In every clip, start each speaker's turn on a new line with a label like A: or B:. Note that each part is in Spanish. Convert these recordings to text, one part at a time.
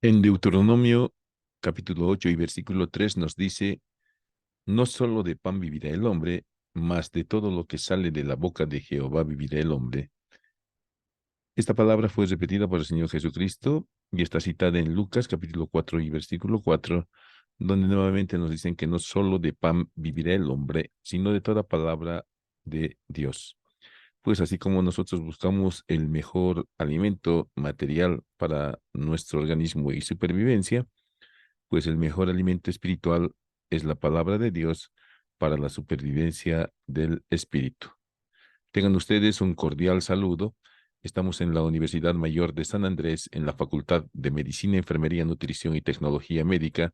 A: En Deuteronomio capítulo 8 y versículo 3 nos dice, no solo de pan vivirá el hombre, mas de todo lo que sale de la boca de Jehová vivirá el hombre. Esta palabra fue repetida por el Señor Jesucristo y está citada en Lucas capítulo 4 y versículo 4, donde nuevamente nos dicen que no solo de pan vivirá el hombre, sino de toda palabra de Dios. Pues así como nosotros buscamos el mejor alimento material para nuestro organismo y supervivencia, pues el mejor alimento espiritual es la palabra de Dios para la supervivencia del espíritu. Tengan ustedes un cordial saludo. Estamos en la Universidad Mayor de San Andrés, en la Facultad de Medicina, Enfermería, Nutrición y Tecnología Médica.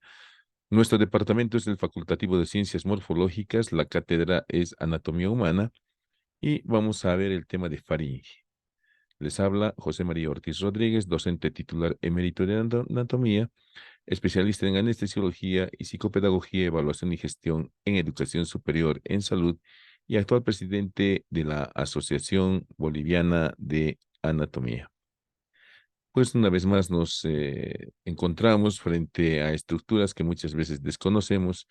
A: Nuestro departamento es el Facultativo de Ciencias Morfológicas, la cátedra es Anatomía Humana y vamos a ver el tema de faringe. Les habla José María Ortiz Rodríguez, docente titular emérito de anatomía, especialista en anestesiología y psicopedagogía, evaluación y gestión en educación superior en salud y actual presidente de la Asociación Boliviana de Anatomía. Pues una vez más nos encontramos frente a estructuras que muchas veces desconocemos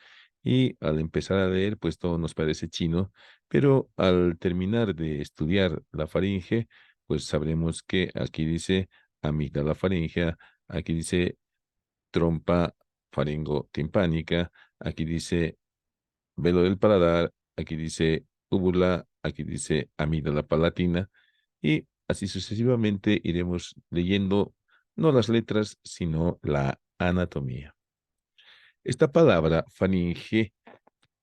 A: y al empezar a leer, pues todo nos parece chino, pero al terminar de estudiar la faringe, pues sabremos que aquí dice amígdala faríngea, aquí dice trompa faringotimpánica, aquí dice velo del paladar, aquí dice úvula, aquí dice amígdala palatina, y así sucesivamente iremos leyendo no las letras, sino la anatomía. Esta palabra faringe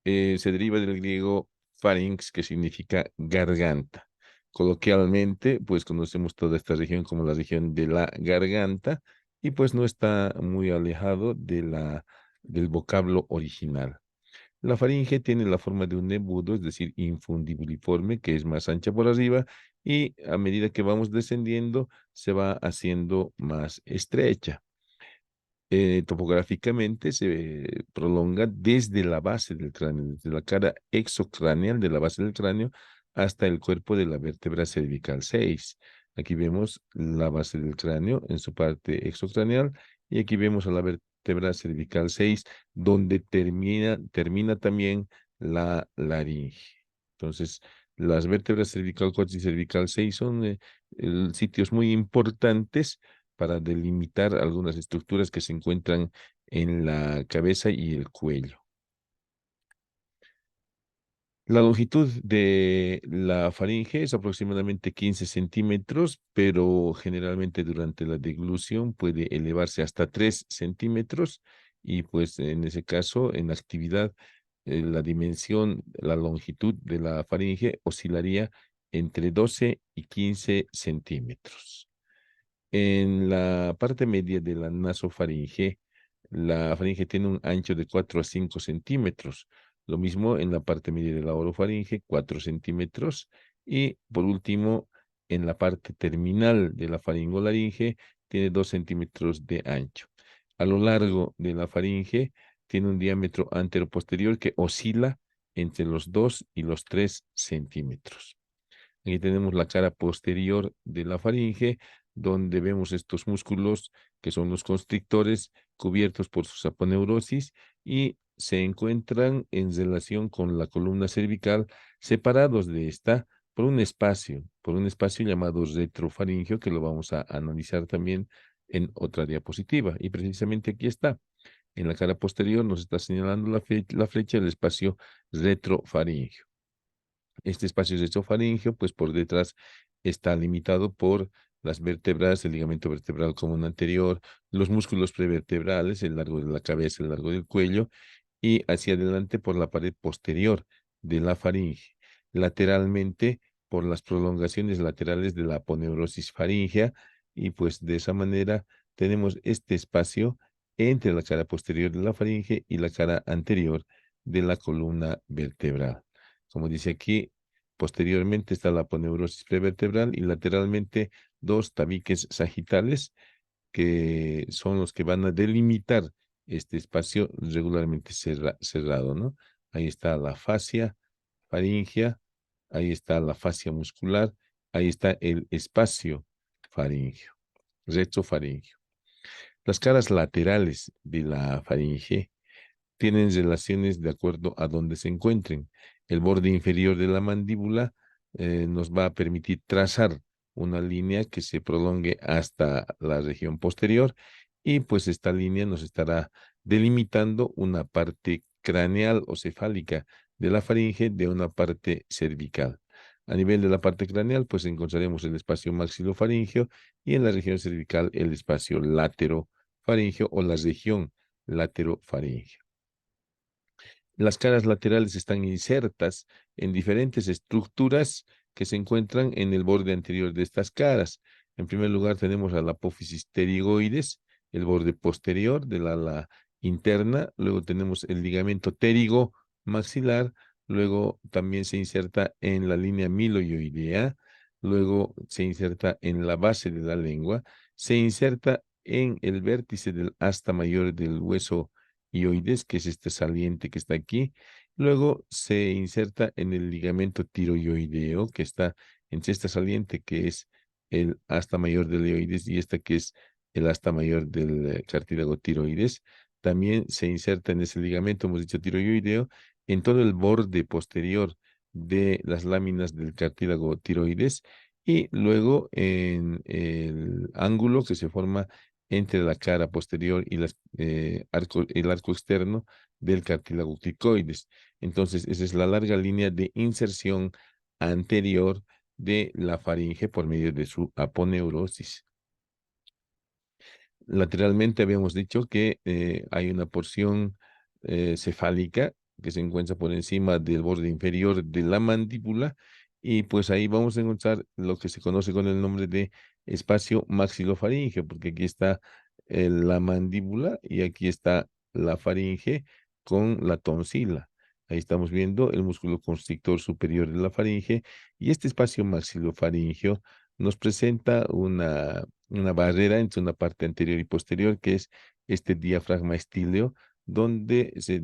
A: se deriva del griego pharynx, que significa garganta. Coloquialmente, pues conocemos toda esta región como la región de la garganta y pues no está muy alejado del vocablo original. La faringe tiene la forma de un embudo, es decir, infundibuliforme, que es más ancha por arriba y a medida que vamos descendiendo se va haciendo más estrecha. Topográficamente se prolonga desde la base del cráneo, desde la cara exocraneal de la base del cráneo hasta el cuerpo de la vértebra cervical 6. Aquí vemos la base del cráneo en su parte exocraneal y aquí vemos a la vértebra cervical 6 donde termina también la laringe. Entonces, las vértebras cervical 4 y cervical 6 son sitios muy importantes para delimitar algunas estructuras que se encuentran en la cabeza y el cuello. La longitud de la faringe es aproximadamente 15 centímetros, pero generalmente durante la deglución puede elevarse hasta 3 centímetros y pues en ese caso, en actividad, la dimensión, la longitud de la faringe oscilaría entre 12 y 15 centímetros. En la parte media de la nasofaringe, la faringe tiene un ancho de 4 a 5 centímetros. Lo mismo en la parte media de la orofaringe, 4 centímetros. Y por último, en la parte terminal de la faringolaringe, tiene 2 centímetros de ancho. A lo largo de la faringe, tiene un diámetro anteroposterior que oscila entre los 2 y los 3 centímetros. Aquí tenemos la cara posterior de la faringe, donde vemos estos músculos que son los constrictores cubiertos por su saponeurosis y se encuentran en relación con la columna cervical, separados de esta por un espacio llamado retrofaringeo, que lo vamos a analizar también en otra diapositiva. Y precisamente aquí está. En la cara posterior nos está señalando la flecha del espacio retrofaringeo. Este espacio retrofaringeo, pues por detrás está limitado por las vértebras, el ligamento vertebral común anterior, los músculos prevertebrales, el largo de la cabeza, el largo del cuello, y hacia adelante por la pared posterior de la faringe. Lateralmente por las prolongaciones laterales de la aponeurosis faríngea, y pues de esa manera tenemos este espacio entre la cara posterior de la faringe y la cara anterior de la columna vertebral. Como dice aquí, posteriormente está la aponeurosis prevertebral y lateralmente dos tabiques sagitales que son los que van a delimitar este espacio regularmente cerrado, ¿no? Ahí está la fascia faríngea, ahí está la fascia muscular, ahí está el espacio faríngeo, retrofaríngeo. Las caras laterales de la faringe tienen relaciones de acuerdo a donde se encuentren. El borde inferior de la mandíbula nos va a permitir trazar una línea que se prolongue hasta la región posterior y pues esta línea nos estará delimitando una parte craneal o cefálica de la faringe de una parte cervical. A nivel de la parte craneal, pues encontraremos el espacio maxilofaringeo y en la región cervical el espacio laterofaringeo o la región laterofaringeo. Las caras laterales están insertas en diferentes estructuras que se encuentran en el borde anterior de estas caras. En primer lugar tenemos a la apófisis pterigoides, el borde posterior del ala interna. Luego tenemos el ligamento pterigo maxilar. Luego también se inserta en la línea miloioidea. Luego se inserta en la base de la lengua. Se inserta en el vértice del asta mayor del hueso ioides, que es este saliente que está aquí. Luego se inserta en el ligamento tiroideo, que está en esta saliente, que es el asta mayor del ioides, y esta que es el asta mayor del cartílago tiroides. También se inserta en ese ligamento, hemos dicho tiroideo, en todo el borde posterior de las láminas del cartílago tiroides y luego en el ángulo que se forma entre la cara posterior y el arco externo del cartílago cricoides. Entonces, esa es la larga línea de inserción anterior de la faringe por medio de su aponeurosis. Lateralmente habíamos dicho que hay una porción cefálica que se encuentra por encima del borde inferior de la mandíbula y pues ahí vamos a encontrar lo que se conoce con el nombre de espacio maxilofaríngeo, porque aquí está la mandíbula y aquí está la faringe con la tonsila. Ahí estamos viendo el músculo constrictor superior de la faringe y este espacio maxilofaríngeo nos presenta una barrera entre una parte anterior y posterior, que es este diafragma estíleo, donde se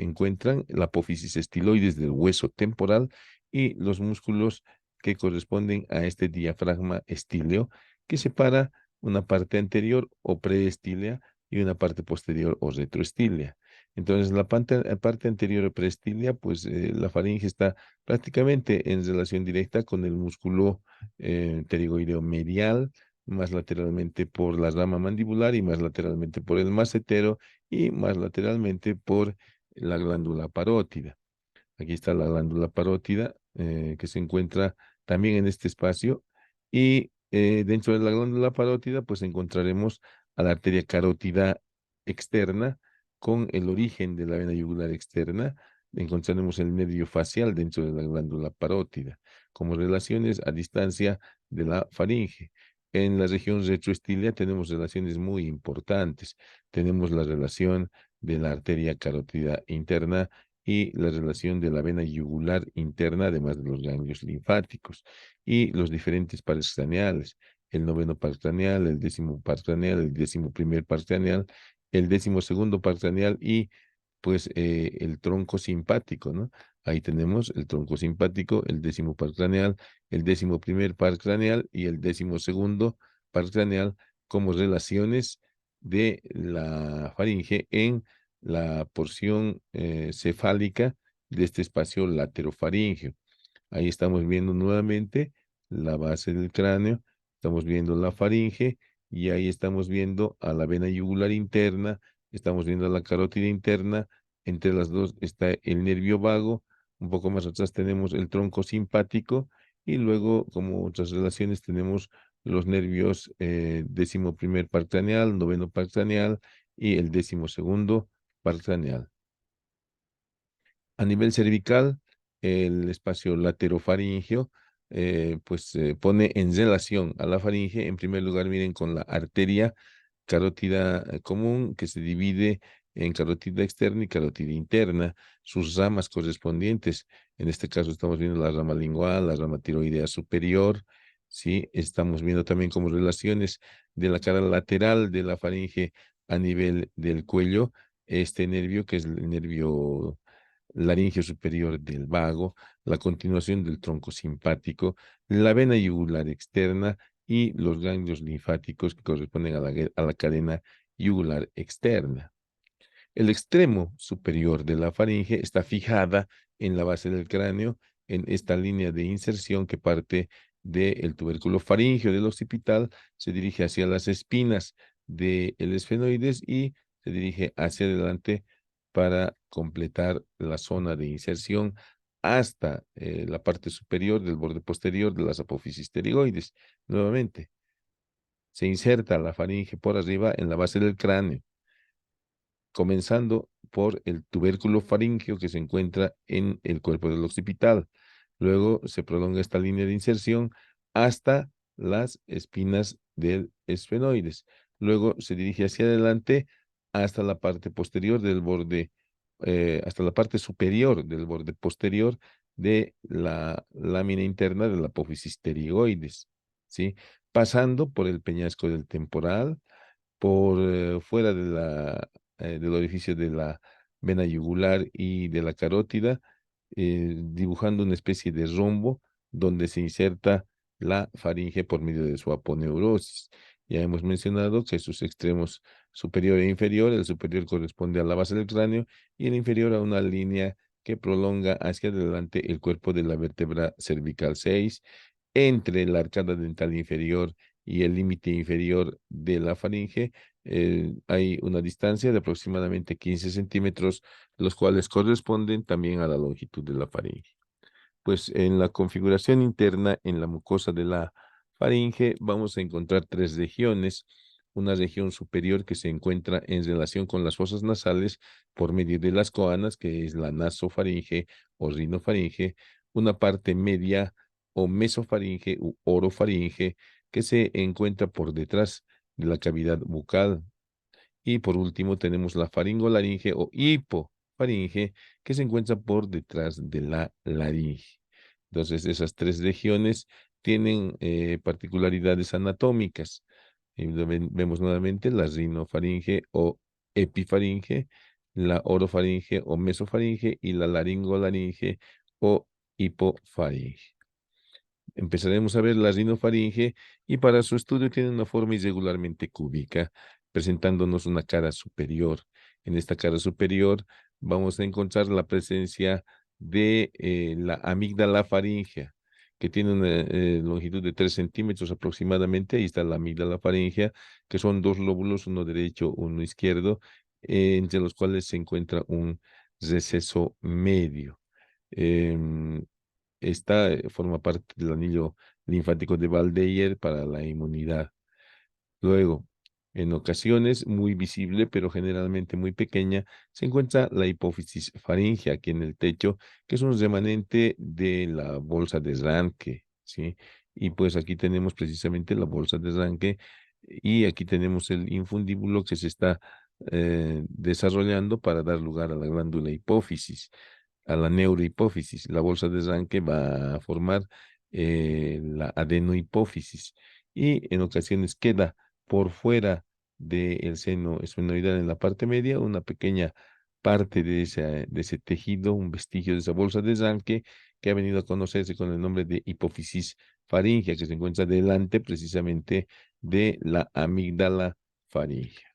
A: encuentran la apófisis estiloides del hueso temporal y los músculos que corresponden a este diafragma estíleo, que separa una parte anterior o preestílea y una parte posterior o retroestílea. Entonces, la parte anterior o preestílea, pues la faringe está prácticamente en relación directa con el músculo pterigoideo medial, más lateralmente por la rama mandibular y más lateralmente por el macetero y más lateralmente por la glándula parótida. Aquí está la glándula parótida que se encuentra también en este espacio y dentro de la glándula parótida pues encontraremos a la arteria carótida externa con el origen de la vena yugular externa. Encontraremos el nervio facial dentro de la glándula parótida como relaciones a distancia de la faringe. En la región retroestílea tenemos relaciones muy importantes. Tenemos la relación de la arteria carótida interna y la relación de la vena yugular interna, además de los ganglios linfáticos, y los diferentes pares craneales, el noveno par craneal, el décimo par craneal, el 11º par craneal, el 12º par craneal y pues el tronco simpático, ¿no? Ahí tenemos el tronco simpático, el 10º par craneal, el 11º par craneal y el 12º par craneal como relaciones de la faringe en la porción cefálica de este espacio laterofaríngeo. Ahí estamos viendo nuevamente la base del cráneo, estamos viendo la faringe y ahí estamos viendo a la vena yugular interna, estamos viendo a la carótida interna, entre las dos está el nervio vago, un poco más atrás tenemos el tronco simpático y luego como otras relaciones tenemos los nervios 11º par craneal, noveno par craneal y el 12º par craneal. A nivel cervical, el espacio laterofaríngeo pues pone en relación a la faringe, en primer lugar, miren, con la arteria carótida común que se divide en carótida externa y carótida interna, sus ramas correspondientes. En este caso estamos viendo la rama lingual, la rama tiroidea superior, ¿sí? Estamos viendo también como relaciones de la cara lateral de la faringe a nivel del cuello, este nervio que es el nervio laringio superior del vago, la continuación del tronco simpático, la vena yugular externa y los ganglios linfáticos que corresponden a la cadena yugular externa. El extremo superior de la faringe está fijada en la base del cráneo, en esta línea de inserción que parte del tubérculo faríngeo del occipital, se dirige hacia las espinas del esfenoides y se dirige hacia adelante para completar la zona de inserción hasta la parte superior del borde posterior de las apófisis pterigoides. Nuevamente, se inserta la faringe por arriba en la base del cráneo, comenzando por el tubérculo faríngeo que se encuentra en el cuerpo del occipital. Luego se prolonga esta línea de inserción hasta las espinas del esfenoides. Luego se dirige hacia adelante hasta la parte posterior del borde, hasta la parte superior del borde posterior de la lámina interna de la apófisis pterigoides, ¿sí? Pasando por el peñasco del temporal, por fuera de del orificio de la vena yugular y de la carótida, dibujando una especie de rombo donde se inserta la faringe por medio de su aponeurosis. Ya hemos mencionado que sus extremos superior e inferior, el superior corresponde a la base del cráneo y el inferior a una línea que prolonga hacia adelante el cuerpo de la vértebra cervical 6 entre la arcada dental inferior y el límite inferior de la faringe. Hay una distancia de aproximadamente 15 centímetros, los cuales corresponden también a la longitud de la faringe. Pues en la configuración interna, en la mucosa de la faringe, vamos a encontrar tres regiones. Una región superior que se encuentra en relación con las fosas nasales por medio de las coanas, que es la nasofaringe o rinofaringe. Una parte media o mesofaringe u orofaringe que se encuentra por detrás de la cavidad bucal. Y por último tenemos la faringolaringe o hipofaringe que se encuentra por detrás de la laringe. Entonces, esas tres regiones tienen particularidades anatómicas. Vemos nuevamente la rinofaringe o epifaringe, la orofaringe o mesofaringe y la laringolaringe o hipofaringe. Empezaremos a ver la rinofaringe y para su estudio tiene una forma irregularmente cúbica, presentándonos una cara superior. En esta cara superior vamos a encontrar la presencia de la amígdala faríngea, que tiene una longitud de 3 centímetros aproximadamente. Ahí está la amígdala faríngea, que son dos lóbulos, uno derecho, uno izquierdo, entre los cuales se encuentra un receso medio. Em, Esta forma parte del anillo linfático de Valdeyer para la inmunidad. Luego, en ocasiones muy visible, pero generalmente muy pequeña, se encuentra la hipófisis faríngea aquí en el techo, que es un remanente de la bolsa de Ranke, ¿sí? Y pues aquí tenemos precisamente la bolsa de Ranke y aquí tenemos el infundíbulo que se está desarrollando para dar lugar a la glándula hipófisis, a la neurohipófisis. La bolsa de Ranke va a formar la adenohipófisis y en ocasiones queda por fuera del seno esfenoidal en la parte media una pequeña parte de ese tejido, un vestigio de esa bolsa de Ranke que ha venido a conocerse con el nombre de hipófisis faríngea, que se encuentra delante precisamente de la amígdala faríngea.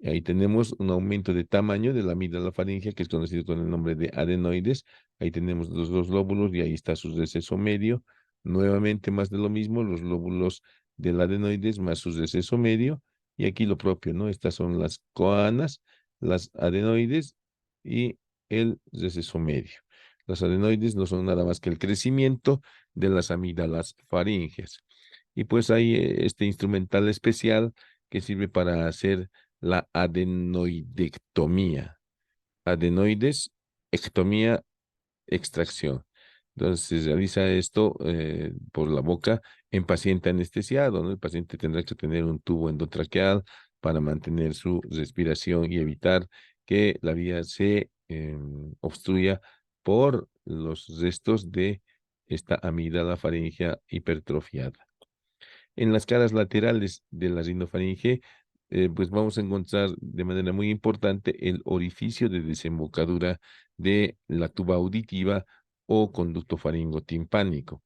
A: Ahí tenemos un aumento de tamaño de la amígdala faríngea, que es conocido con el nombre de adenoides. Ahí tenemos los dos lóbulos y ahí está su receso medio. Nuevamente más de lo mismo, los lóbulos del adenoides más su receso medio. Y aquí lo propio, ¿no? Estas son las coanas, las adenoides y el receso medio. Las adenoides no son nada más que el crecimiento de las amígdalas faríngeas. Y pues hay este instrumental especial que sirve para hacer la adenoidectomía. Adenoides, ectomía, extracción. Entonces se realiza esto por la boca en paciente anestesiado, ¿no? El paciente tendrá que tener un tubo endotraqueal para mantener su respiración y evitar que la vía se obstruya por los restos de esta amígdala faríngea hipertrofiada. En las caras laterales de la rinofaringe, pues vamos a encontrar de manera muy importante el orificio de desembocadura de la tuba auditiva o conducto faringotimpánico.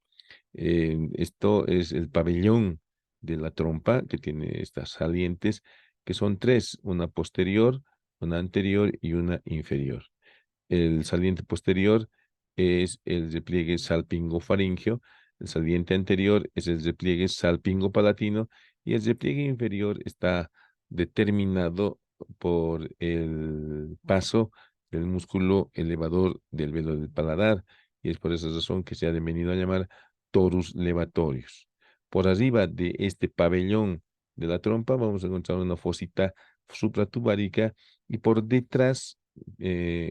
A: Esto es el pabellón de la trompa que tiene estas salientes que son tres, una posterior, una anterior y una inferior. El saliente posterior es el repliegue salpingofaríngeo, el saliente anterior es el repliegue salpingopalatino y el repliegue inferior está determinado por el paso del músculo elevador del velo del paladar y es por esa razón que se ha venido a llamar torus levatorius. Por arriba de este pabellón de la trompa vamos a encontrar una fosita supratubárica y por detrás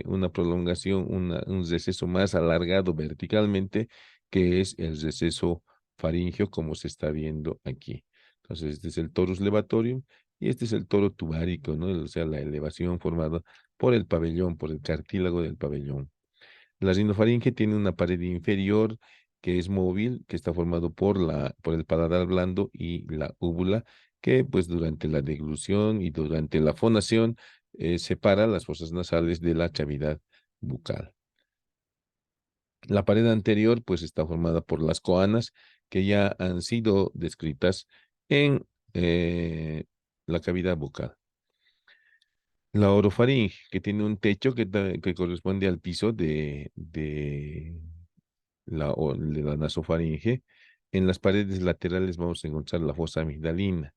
A: una prolongación, un receso más alargado verticalmente, que es el receso faríngeo, como se está viendo aquí. Entonces, este es el torus levatorium y este es el toro tubárico, ¿no? O sea, la elevación formada por el pabellón, por el cartílago del pabellón. La rinofaringe tiene una pared inferior que es móvil, que está formado por el paladar blando y la úvula, que pues durante la deglución y durante la fonación separa las fosas nasales de la cavidad bucal. La pared anterior pues está formada por las coanas que ya han sido descritas en la cavidad bucal. La orofaringe, que tiene un techo que corresponde al piso de la nasofaringe. En las paredes laterales vamos a encontrar la fosa amigdalina.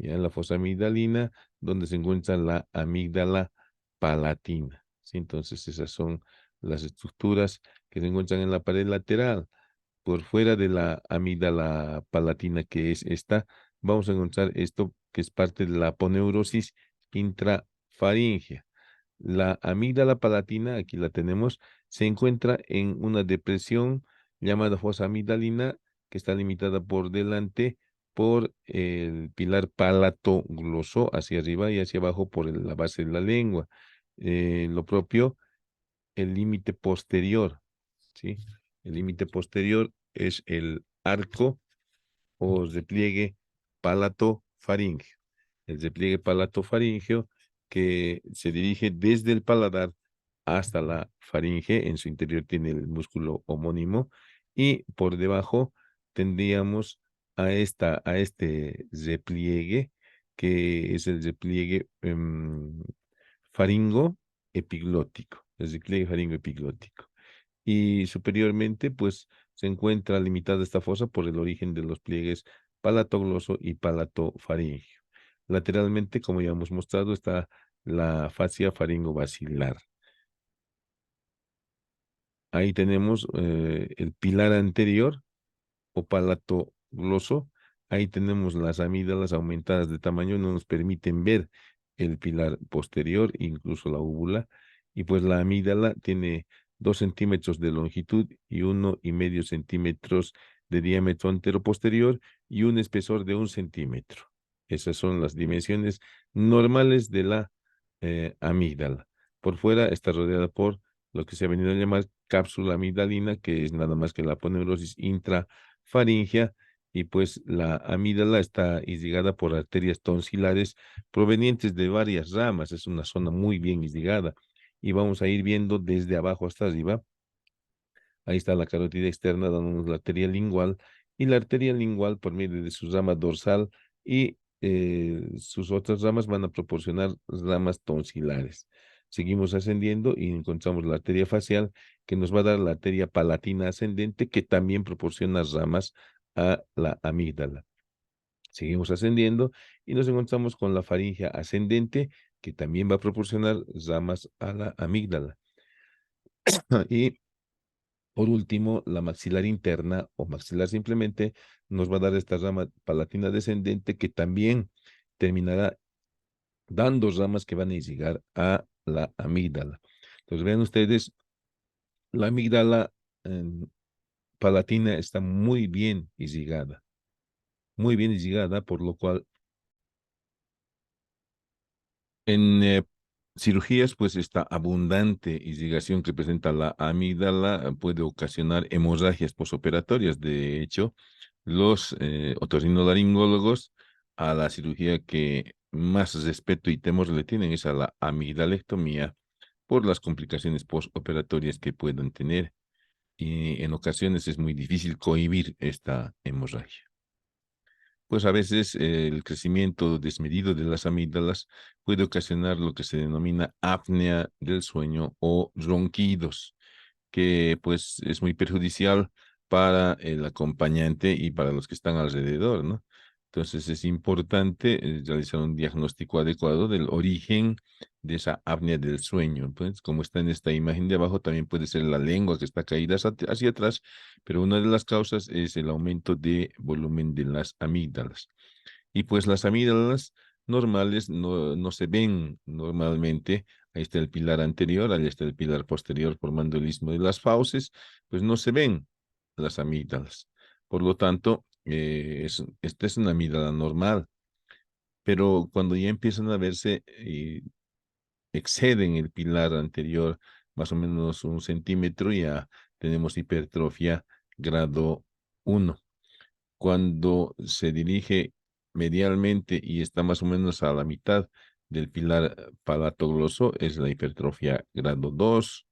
A: Ya en la fosa amigdalina, donde se encuentra la amígdala palatina. ¿Sí? Entonces, esas son las estructuras que se encuentran en la pared lateral. Por fuera de la amígdala palatina, que es esta, vamos a encontrar esto que es parte de la aponeurosis intrafaringea. La amígdala palatina, aquí la tenemos, se encuentra en una depresión llamada fosa amigdalina, que está limitada por delante por el pilar palatogloso hacia arriba y hacia abajo por la base de la lengua. Lo propio, el límite posterior, ¿sí? El límite posterior es el arco o repliegue palato-faríngeo. El repliegue palato-faríngeo que se dirige desde el paladar hasta la faringe, en su interior tiene el músculo homónimo, y por debajo tendríamos a este repliegue, que es el repliegue faringo epiglótico, el repliegue faringo epiglótico y superiormente, pues se encuentra limitada esta fosa por el origen de los pliegues palatogloso y palatofaríngeo. Lateralmente, como ya hemos mostrado, está la fascia faringobacilar. Ahí tenemos el pilar anterior o palatogloso. Ahí tenemos las amígdalas aumentadas de tamaño, no nos permiten ver el pilar posterior, incluso la úvula. Y pues la amígdala tiene 2 centímetros de longitud y 1,5 centímetros de diámetro anteroposterior y un espesor de 1 centímetro. Esas son las dimensiones normales de la amígdala. Por fuera está rodeada por lo que se ha venido a llamar cápsula amigdalina, que es nada más que la aponeurosis intrafaringea, y pues la amígdala está irrigada por arterias tonsilares provenientes de varias ramas, es una zona muy bien irrigada, y vamos a ir viendo desde abajo hasta arriba. Ahí está la carótida externa dándonos la arteria lingual, y la arteria lingual por medio de su rama dorsal y sus otras ramas van a proporcionar ramas tonsilares. Seguimos ascendiendo y encontramos la arteria facial que nos va a dar la arteria palatina ascendente que también proporciona ramas a la amígdala. Seguimos ascendiendo y nos encontramos con la faringe ascendente que también va a proporcionar ramas a la amígdala. Y por último, la maxilar interna o maxilar simplemente nos va a dar esta rama palatina descendente que también terminará dando ramas que van a llegar a la amígdala. Entonces vean ustedes, la amígdala palatina está muy bien irrigada, por lo cual en cirugías, pues esta abundante irrigación que presenta la amígdala puede ocasionar hemorragias posoperatorias. De hecho, los otorrinolaringólogos a la cirugía que más respeto y temor le tienen es a la amigdalectomía por las complicaciones postoperatorias que puedan tener. Y en ocasiones es muy difícil cohibir esta hemorragia. pues a veces el crecimiento desmedido de las amígdalas puede ocasionar lo que se denomina apnea del sueño o ronquidos, que pues es muy perjudicial para el acompañante y para los que están alrededor, ¿no? Entonces es importante realizar un diagnóstico adecuado del origen de esa apnea del sueño. Pues como está en esta imagen de abajo, también puede ser la lengua que está caída hacia atrás, pero una de las causas es el aumento de volumen de las amígdalas. Y pues las amígdalas normales no se ven normalmente. Ahí está el pilar anterior, ahí está el pilar posterior formando el istmo de las fauces, pues no se ven las amígdalas. Por lo tanto, esta es una amígdala normal, pero cuando ya empiezan a verse y exceden el pilar anterior más o menos 1 centímetro, ya tenemos hipertrofia grado 1. Cuando se dirige medialmente y está más o menos a la mitad del pilar palatogloso, es la hipertrofia grado 2.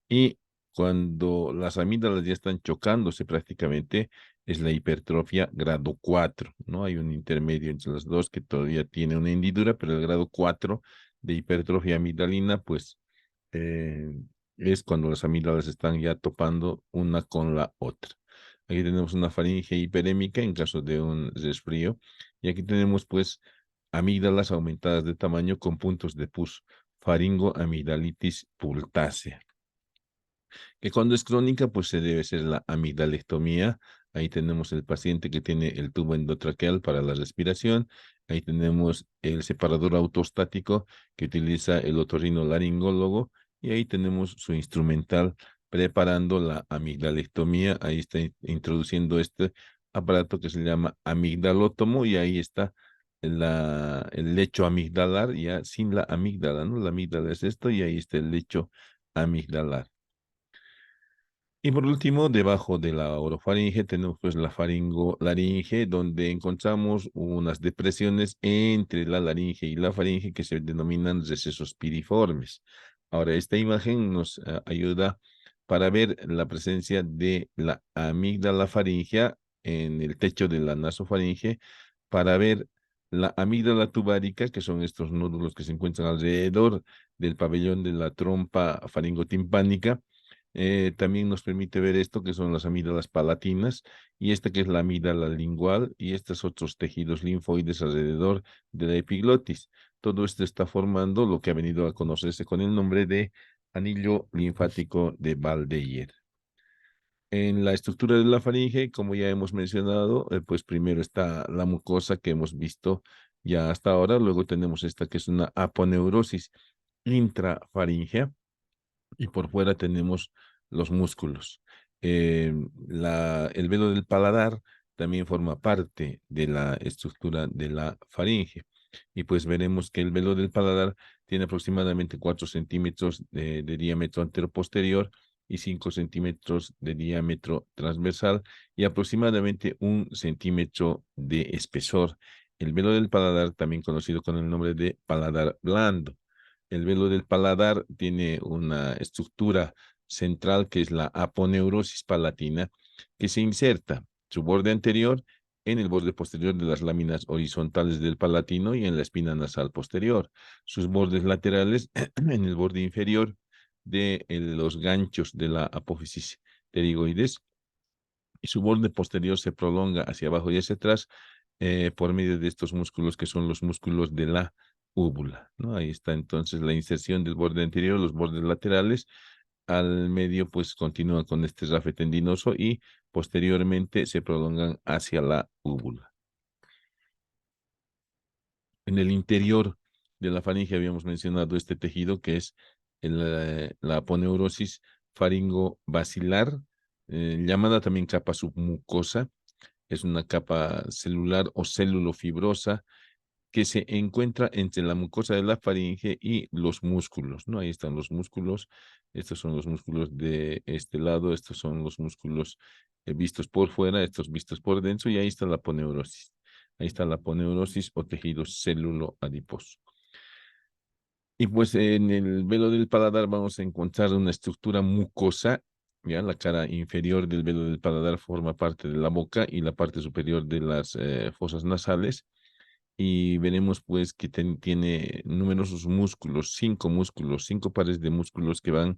A: Y cuando las amígdalas ya están chocándose prácticamente, es la hipertrofia grado 4, ¿no? Hay un intermedio entre las dos que todavía tiene una hendidura, pero el grado 4 de hipertrofia amigdalina, pues eh, es cuando las amígdalas están ya topando una con la otra. Aquí tenemos una faringe hiperémica en caso de un resfrío. Y aquí tenemos pues amígdalas aumentadas de tamaño con puntos de pus, faringoamigdalitis pultácea. Que cuando es crónica, pues se debe hacer la amigdalectomía. Ahí tenemos el paciente que tiene el tubo endotraqueal para la respiración. Ahí tenemos el separador autostático que utiliza el otorrinolaringólogo. Y ahí tenemos su instrumental preparando la amigdalectomía. Ahí está introduciendo este aparato que se llama amigdalótomo y ahí está el lecho amigdalar ya sin la amígdala, ¿no? La amígdala es esto y ahí está el lecho amigdalar. Y por último, debajo de la orofaringe tenemos pues la faringolaringe, donde encontramos unas depresiones entre la laringe y la faringe que se denominan recesos piriformes. Ahora, esta imagen nos ayuda para ver la presencia de la amígdala faringea en el techo de la nasofaringe, para ver la amígdala tubárica, que son estos nódulos que se encuentran alrededor del pabellón de la trompa faringotimpánica. También nos permite ver esto, que son las amígdalas palatinas, y esta que es la amígdala lingual, y estos otros tejidos linfoides alrededor de la epiglotis. Todo esto está formando lo que ha venido a conocerse con el nombre de anillo linfático de Valdeyer. En la estructura de la faringe, como ya hemos mencionado, pues primero está la mucosa que hemos visto ya hasta ahora, luego tenemos esta que es una aponeurosis intrafaringea, y por fuera tenemos los músculos. El velo del paladar también forma parte de la estructura de la faringe. Y pues veremos que el velo del paladar tiene aproximadamente 4 centímetros de diámetro anteroposterior y 5 centímetros de diámetro transversal y aproximadamente 1 centímetro de espesor. El velo del paladar, también conocido con el nombre de paladar blando. El velo del paladar tiene una estructura central que es la aponeurosis palatina, que se inserta su borde anterior en el borde posterior de las láminas horizontales del palatino y en la espina nasal posterior. Sus bordes laterales en el borde inferior de los ganchos de la apófisis pterigoides, y su borde posterior se prolonga hacia abajo y hacia atrás por medio de estos músculos que son los músculos de la úvula, ¿no? Ahí está entonces la inserción del borde anterior, los bordes laterales, al medio pues continúa con este rafe tendinoso y posteriormente se prolongan hacia la úvula. En el interior de la faringe habíamos mencionado este tejido que es la aponeurosis faringobacilar, llamada también capa submucosa. Es una capa celular o célulofibrosa que se encuentra entre la mucosa de la faringe y los músculos, ¿no? Ahí están los músculos. Estos son los músculos de este lado, estos son los músculos vistos por fuera, estos vistos por dentro, y ahí está la aponeurosis. Ahí está la aponeurosis o tejido célulo-adiposo. Y pues en el velo del paladar vamos a encontrar una estructura mucosa Ya la cara inferior del velo del paladar forma parte de la boca y la parte superior de las fosas nasales. Y veremos pues que tiene numerosos músculos, 5 músculos, 5 pares de músculos que van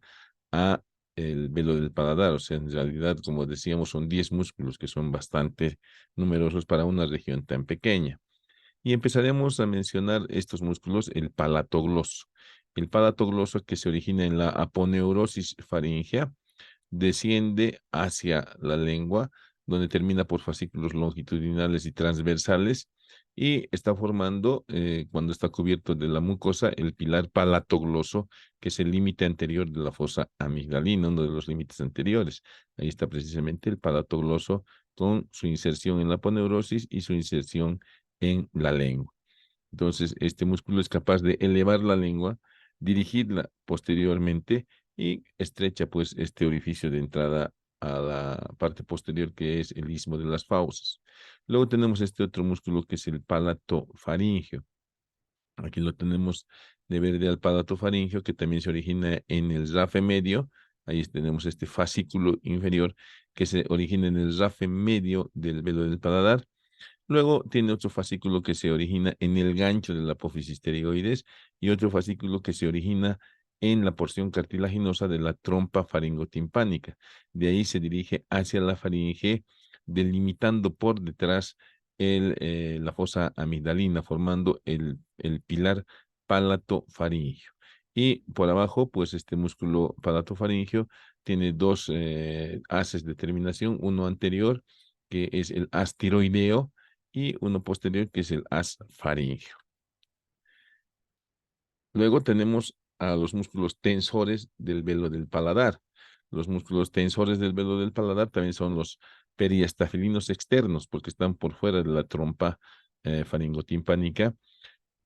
A: a el velo del paladar. O sea, en realidad, como decíamos, son 10 músculos que son bastante numerosos para una región tan pequeña. Y empezaremos a mencionar estos músculos, el palatogloso. El palatogloso que se origina en la aponeurosis faríngea desciende hacia la lengua, donde termina por fascículos longitudinales y transversales, y está formando, cuando está cubierto de la mucosa, el pilar palatogloso, que es el límite anterior de la fosa amigdalina, uno de los límites anteriores. Ahí está precisamente el palatogloso con su inserción en la aponeurosis y su inserción en la lengua. Entonces, este músculo es capaz de elevar la lengua, dirigirla posteriormente y estrecha pues este orificio de entrada a la parte posterior que es el istmo de las fauces. Luego tenemos este otro músculo que es el palato faríngeo. Aquí lo tenemos de verde al palato faríngeo, que también se origina en el rafe medio. Ahí tenemos este fascículo inferior que se origina en el rafe medio del velo del paladar. Luego tiene otro fascículo que se origina en el gancho de la apófisis pterigoides y otro fascículo que se origina en la porción cartilaginosa de la trompa faringotimpánica. De ahí se dirige hacia la faringe, delimitando por detrás la fosa amigdalina, formando el pilar palato-faríngeo. Y por abajo, pues este músculo palato-faríngeo tiene dos haces de terminación, uno anterior, que es el haz tiroideo, y uno posterior que es el haz faríngeo. Luego tenemos a los músculos tensores del velo del paladar. Los músculos tensores del velo del paladar también son los periestafilinos externos, porque están por fuera de la trompa faringotimpánica,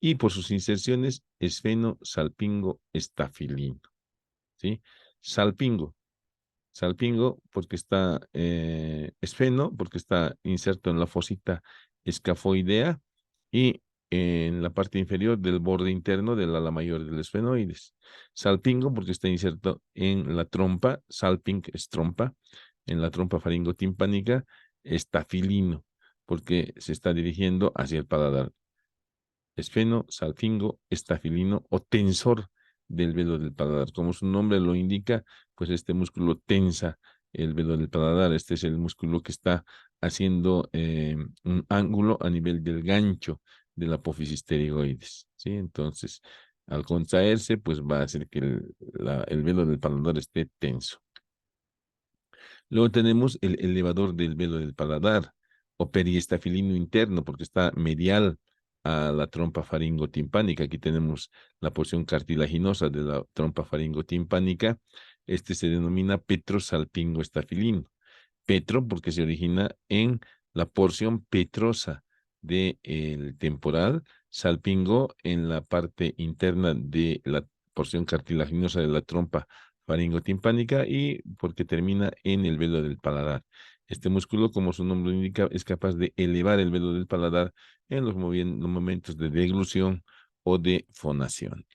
A: y por sus inserciones esfeno, salpingo, estafilino. ¿Sí? Salpingo. Salpingo porque está esfeno, porque está inserto en la fosita escafoidea y en la parte inferior del borde interno del ala mayor del esfenoides. Salpingo porque está inserto en la trompa, salping es trompa, en la trompa faringotimpánica, estafilino porque se está dirigiendo hacia el paladar. Esfeno, salpingo, estafilino o tensor del velo del paladar. Como su nombre lo indica, pues este músculo tensa el velo del paladar. Este es el músculo que está haciendo un ángulo a nivel del gancho de la apófisis pterigoides, ¿sí? Entonces, al contraerse, pues va a hacer que el velo del paladar esté tenso. Luego tenemos el elevador del velo del paladar o periestafilino interno, porque está medial a la trompa faringotimpánica. Aquí tenemos la porción cartilaginosa de la trompa faringotimpánica. Este se denomina petrosalpingoestafilino. Petro porque se origina en la porción petrosa del temporal, salpingo en la parte interna de la porción cartilaginosa de la trompa faringotimpánica y porque termina en el velo del paladar. Este músculo, como su nombre indica, es capaz de elevar el velo del paladar en los momentos de deglución o de fonación.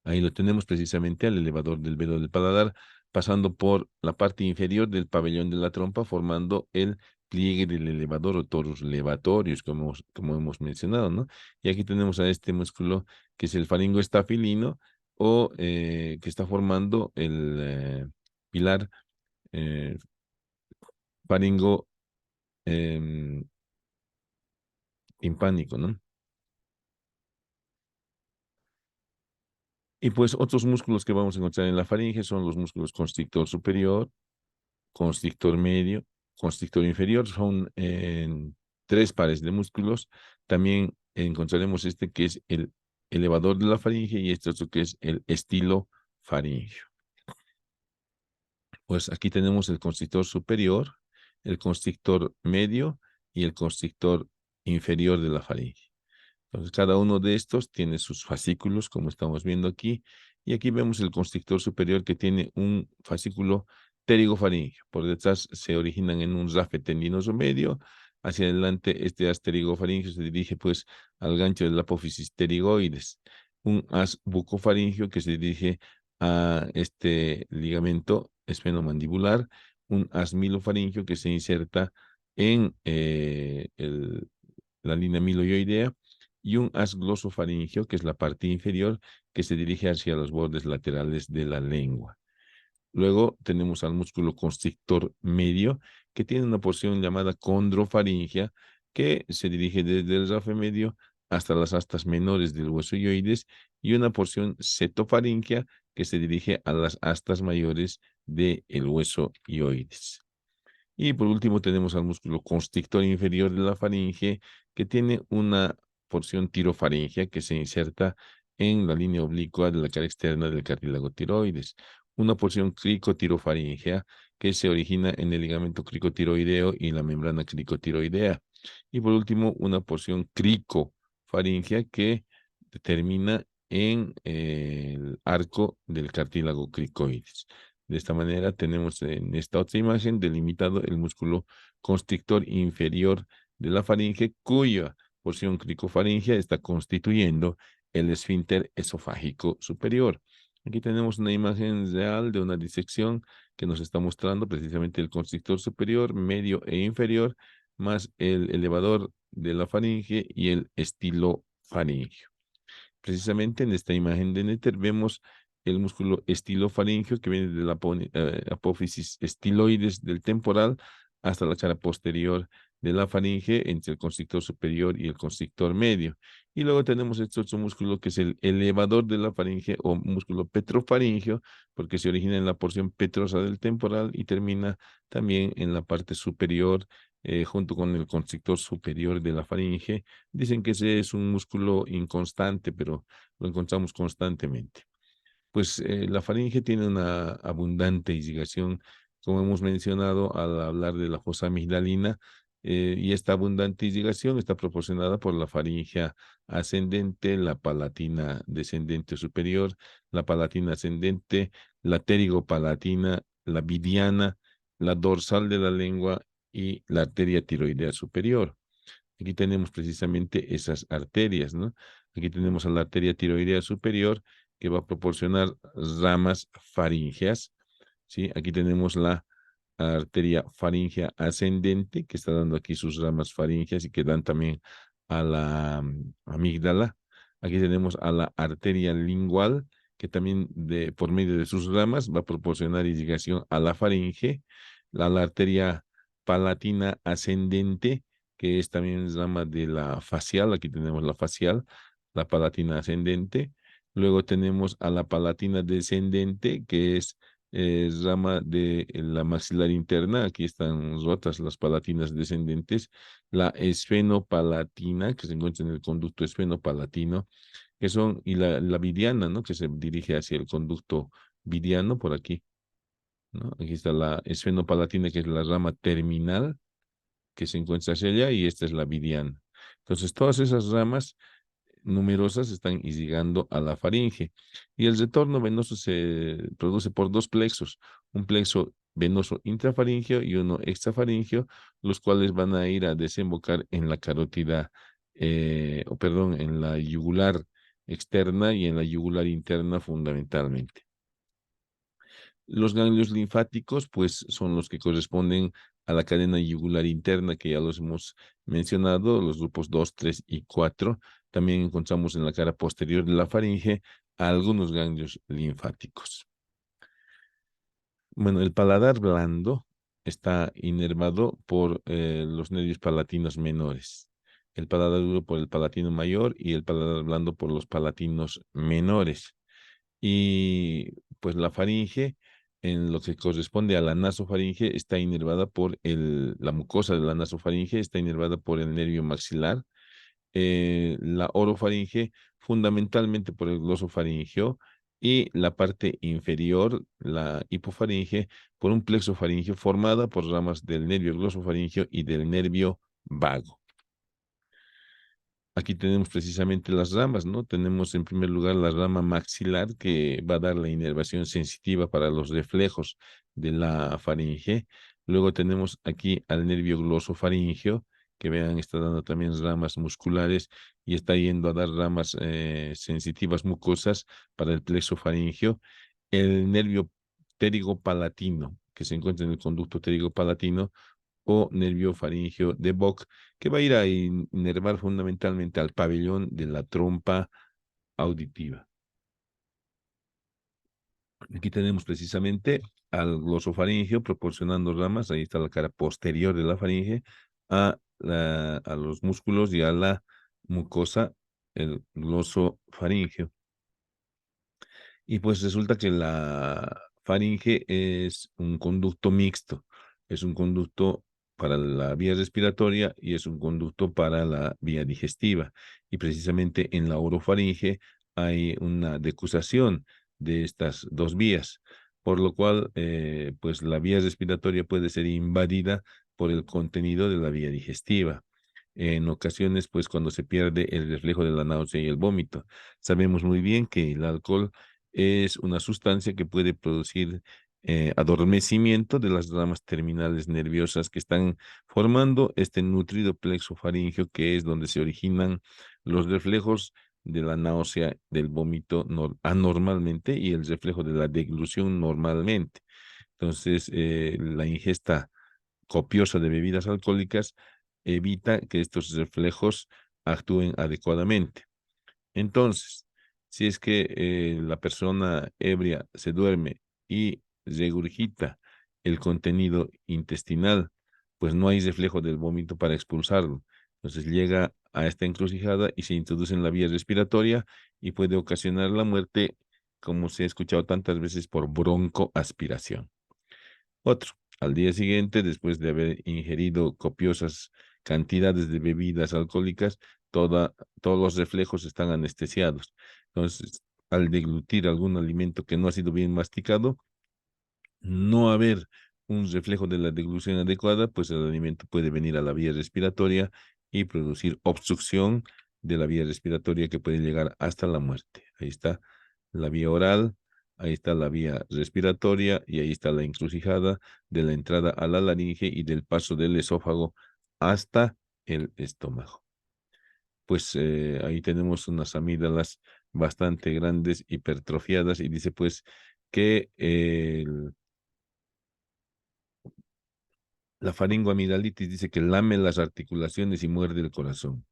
A: Ahí lo tenemos precisamente al elevador del velo del paladar, pasando por la parte inferior del pabellón de la trompa, formando el pliegue del elevador o torus levatorius, como hemos mencionado, ¿no? Y aquí tenemos a este músculo que es el faringoestafilino o que está formando el pilar eh, faringo timpánico, ¿no? Y pues otros músculos que vamos a encontrar en la faringe son los músculos constrictor superior, constrictor medio, constrictor inferior, son 3 pares de músculos. También encontraremos este que es el elevador de la faringe y este otro que es el estilo faríngeo. Pues aquí tenemos el constrictor superior, el constrictor medio y el constrictor inferior de la faringe. Entonces, cada uno de estos tiene sus fascículos, como estamos viendo aquí, y aquí vemos el constrictor superior que tiene un fascículo pterigofaríngeo. Por detrás se originan en un rafe tendinoso medio, hacia adelante este haz pterigofaríngeo se dirige pues al gancho de la apófisis pterigoides, un haz bucofaríngeo que se dirige a este ligamento esfenomandibular, un haz milofaringio que se inserta en la línea miloioidea y un haz glosofaringio, que es la parte inferior, que se dirige hacia los bordes laterales de la lengua. Luego tenemos al músculo constrictor medio, que tiene una porción llamada condrofaringia, que se dirige desde el rafe medio hasta las astas menores del hueso ioides, y una porción setofaringia, que se dirige a las astas mayores del hueso ioides. Y por último tenemos al músculo constrictor inferior de la faringe, que tiene una porción tirofaringea que se inserta en la línea oblicua de la cara externa del cartílago tiroides. Una porción cricotirofaringea que se origina en el ligamento cricotiroideo y la membrana cricotiroidea. Y por último, una porción cricofaringea que termina en el arco del cartílago cricoides. De esta manera tenemos en esta otra imagen delimitado el músculo constrictor inferior de la faringe, cuya porción cricofaringea está constituyendo el esfínter esofágico superior. Aquí tenemos una imagen real de una disección que nos está mostrando precisamente el constrictor superior, medio e inferior, más el elevador de la faringe y el estilofaringio. Precisamente en esta imagen de Netter vemos el músculo estilofaringio que viene de la apófisis estiloides del temporal hasta la cara posterior de la faringe entre el constrictor superior y el constrictor medio. Y luego tenemos este otro músculo que es el elevador de la faringe o músculo petrofaringio, porque se origina en la porción petrosa del temporal y termina también en la parte superior junto con el constrictor superior de la faringe. Dicen que ese es un músculo inconstante, pero lo encontramos constantemente. Pues la faringe tiene una abundante irrigación, como hemos mencionado al hablar de la fosa amigdalina, y esta abundante irrigación está proporcionada por la faringe ascendente, la palatina descendente superior, la palatina ascendente, la pterigopalatina, la vidiana, la dorsal de la lengua y la arteria tiroidea superior. Aquí tenemos precisamente esas arterias, ¿no? Aquí tenemos a la arteria tiroidea superior que va a proporcionar ramas faríngeas, ¿sí? Aquí tenemos la arteria faríngea ascendente que está dando aquí sus ramas faríngeas y que dan también a la amígdala. Aquí tenemos a la arteria lingual que también por medio de sus ramas va a proporcionar irrigación a la faringe, la arteria palatina ascendente que es también rama de la facial. Aquí tenemos la facial, la palatina ascendente. Luego tenemos a la palatina descendente, que es rama de la maxilar interna. Aquí están rotas las palatinas descendentes. La esfenopalatina, que se encuentra en el conducto esfenopalatino, que son, y la vidiana, ¿no? Que se dirige hacia el conducto vidiano por aquí, ¿no? Aquí está la esfenopalatina, que es la rama terminal que se encuentra hacia allá, y esta es la vidiana. Entonces, todas esas ramas numerosas están irrigando a la faringe. Y el retorno venoso se produce por dos plexos, un plexo venoso intrafaringeo y uno extrafaringeo, los cuales van a ir a desembocar en la carótida, o perdón, en la yugular externa y en la yugular interna fundamentalmente. Los ganglios linfáticos, pues, son los que corresponden a la cadena yugular interna, que ya los hemos mencionado, los grupos 2, 3 y 4. También encontramos en la cara posterior de la faringe algunos ganglios linfáticos. Bueno, el paladar blando está inervado por los nervios palatinos menores. El paladar duro por el palatino mayor y el paladar blando por los palatinos menores. Y pues la faringe, en lo que corresponde a la nasofaringe, está inervada por la mucosa de la nasofaringe, está inervada por el nervio maxilar. La orofaringe, fundamentalmente por el glosofaringeo, y la parte inferior, la hipofaringe, por un plexo faríngeo formada por ramas del nervio glosofaringeo y del nervio vago. Aquí tenemos precisamente las ramas, ¿no? Tenemos en primer lugar la rama maxilar que va a dar la inervación sensitiva para los reflejos de la faringe. Luego tenemos aquí al nervio glosofaringeo, que vean, está dando también ramas musculares y está yendo a dar ramas sensitivas mucosas para el plexo faringeo. el nervio pterigopalatino, que se encuentra en el conducto pterigopalatino, o nervio faríngeo de Bok, que va a ir a inervar fundamentalmente al pabellón de la trompa auditiva. Aquí tenemos precisamente al glosofaringeo proporcionando ramas, ahí está la cara posterior de la faringe, a los músculos y a la mucosa, el glosofaringeo. Y pues resulta que la faringe es un conducto mixto, es un conducto para la vía respiratoria y es un conducto para la vía digestiva. Y precisamente en la orofaringe hay una decusación de estas dos vías, por lo cual pues la vía respiratoria puede ser invadida por el contenido de la vía digestiva. En ocasiones, pues cuando se pierde el reflejo de la náusea y el vómito. Sabemos muy bien que el alcohol es una sustancia que puede producir adormecimiento de las ramas terminales nerviosas que están formando este nutrido plexo faríngeo, que es donde se originan los reflejos de la náusea, del vómito anormalmente y el reflejo de la deglución normalmente. Entonces, la ingesta copiosa de bebidas alcohólicas evita que estos reflejos actúen adecuadamente. Entonces, si es que la persona ebria se duerme y regurgita el contenido intestinal, pues no hay reflejo del vómito para expulsarlo. Entonces llega a esta encrucijada y se introduce en la vía respiratoria y puede ocasionar la muerte, como se ha escuchado tantas veces, por broncoaspiración. Otro, al día siguiente, después de haber ingerido copiosas cantidades de bebidas alcohólicas, todos los reflejos están anestesiados. Entonces, al deglutir algún alimento que no ha sido bien masticado, no haber un reflejo de la deglución adecuada, pues el alimento puede venir a la vía respiratoria y producir obstrucción de la vía respiratoria que puede llegar hasta la muerte. Ahí está la vía oral, ahí está la vía respiratoria y ahí está la encrucijada de la entrada a la laringe y del paso del esófago hasta el estómago. Pues ahí tenemos unas amígdalas bastante grandes, hipertrofiadas, y dice pues que la faringoamigdalitis dice que lame las articulaciones y muerde el corazón.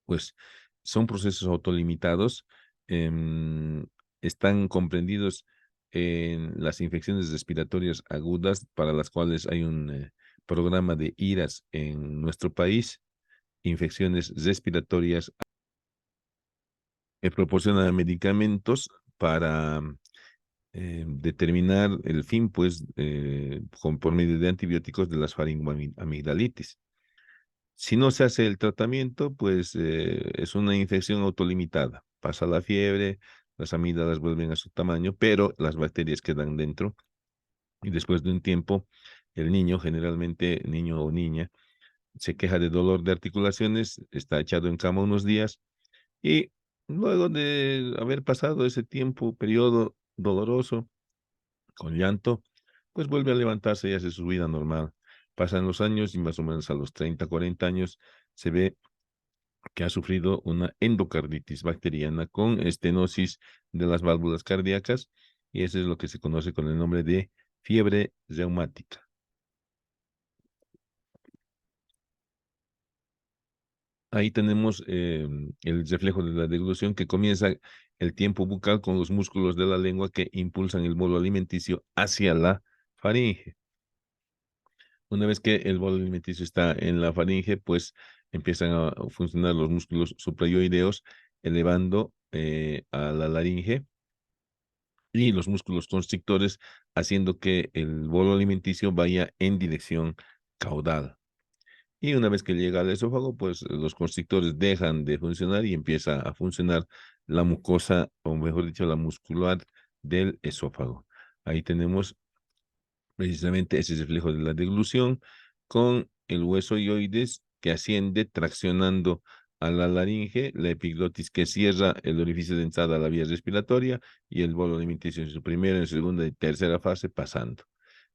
A: Pues son procesos autolimitados, em, están comprendidos en las infecciones respiratorias agudas para las cuales hay un programa de IRAS en nuestro país, infecciones respiratorias, proporciona medicamentos para determinar el fin, pues, por medio de antibióticos de las faringoamigdalitis. Si no se hace el tratamiento, pues es una infección autolimitada. Pasa la fiebre, las amígdalas vuelven a su tamaño, pero las bacterias quedan dentro y después de un tiempo, el niño, generalmente niño o niña, se queja de dolor de articulaciones, está echado en cama unos días y luego de haber pasado ese tiempo, periodo doloroso, con llanto, pues vuelve a levantarse y hace su vida normal. Pasan los años y más o menos a los 30, 40 años se ve que ha sufrido una endocarditis bacteriana con estenosis de las válvulas cardíacas y eso es lo que se conoce con el nombre de fiebre reumática. Ahí tenemos el reflejo de la deglución que comienza el tiempo bucal con los músculos de la lengua que impulsan el bolo alimenticio hacia la faringe. Una vez que el bolo alimenticio está en la faringe, pues empiezan a funcionar los músculos suprayoideos, elevando a la laringe y los músculos constrictores, haciendo que el bolo alimenticio vaya en dirección caudal. Y una vez que llega al esófago, pues los constrictores dejan de funcionar y empieza a funcionar la mucosa, o mejor dicho, la muscular del esófago. Ahí tenemos precisamente ese reflejo de la deglución con el hueso ioides que asciende traccionando a la laringe, la epiglotis que cierra el orificio de entrada a la vía respiratoria y el bolo alimenticio en su primera, en segunda y tercera fase pasando.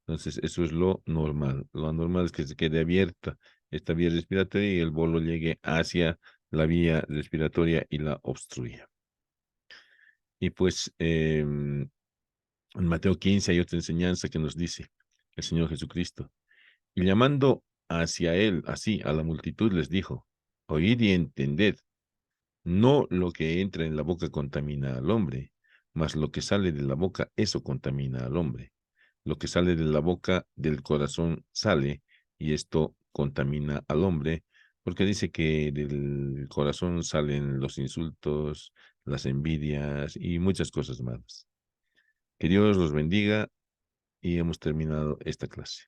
A: Entonces, eso es lo normal. Lo anormal es que se quede abierta esta vía respiratoria y el bolo llegue hacia la vía respiratoria y la obstruya. Y pues En Mateo 15 hay otra enseñanza que nos dice el Señor Jesucristo. Y llamando hacia él, así, a la multitud, les dijo, oíd y entended, no lo que entra en la boca contamina al hombre, mas lo que sale de la boca, eso contamina al hombre. Lo que sale de la boca del corazón sale, y esto contamina al hombre, porque dice que del corazón salen los insultos, las envidias y muchas cosas malas. Que Dios los bendiga y hemos terminado esta clase.